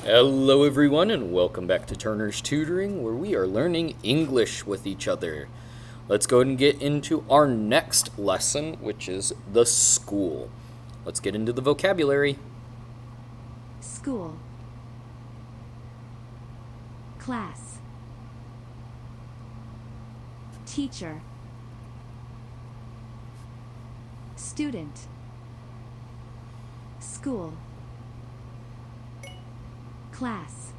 Hello everyone and welcome back to Turner's Tutoring, where we are learning English with each other. Let's go ahead and get into our next lesson, which is the school. Let's get into the vocabulary. School. Class. Teacher. Student. School. Class.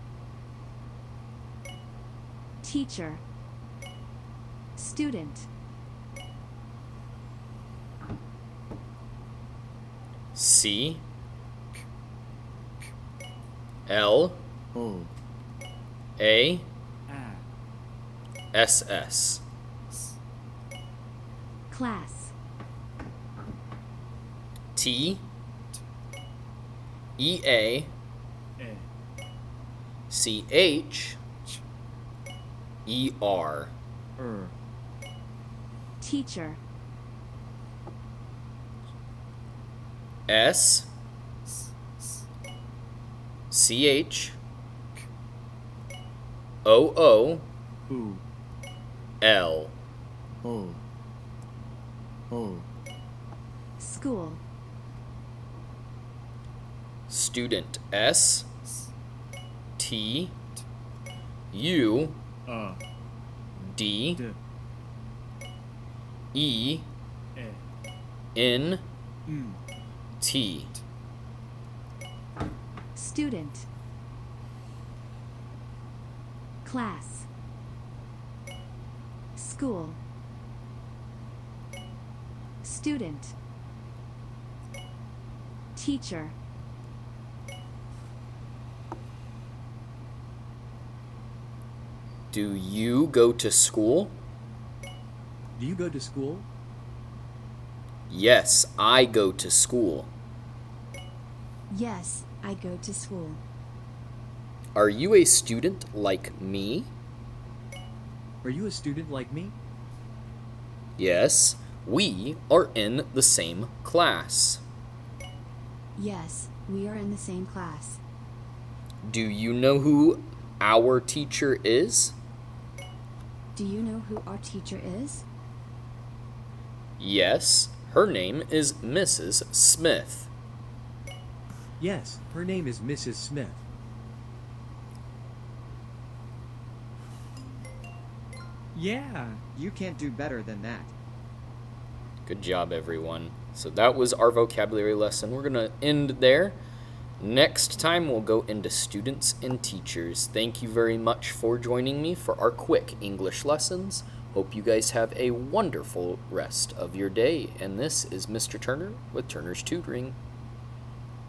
Teacher. Student. C L O A A S S. Class. T E A E C H E R. Teacher. S C H O O U L. O O School. Student. S T U D D E E N U T. Student. Class. School. Student. Teacher. Do you go to school? Do you go to school? Yes, I go to school. Yes, I go to school. Are you a student like me? Are you a student like me? Yes, we are in the same class. Yes, we are in the same class. Do you know who our teacher is? Do you know who our teacher is? Yes, her name is Mrs. Smith. Yes, her name is Mrs. Smith. Yeah, you can't do better than that. Good job, everyone. So that was our vocabulary lesson. We're going to end there. Next time, we'll go into students and teachers. Thank you very much for joining me for our quick English lessons. Hope you guys have a wonderful rest of your day. And this is Mr. Turner with Turner's Tutoring.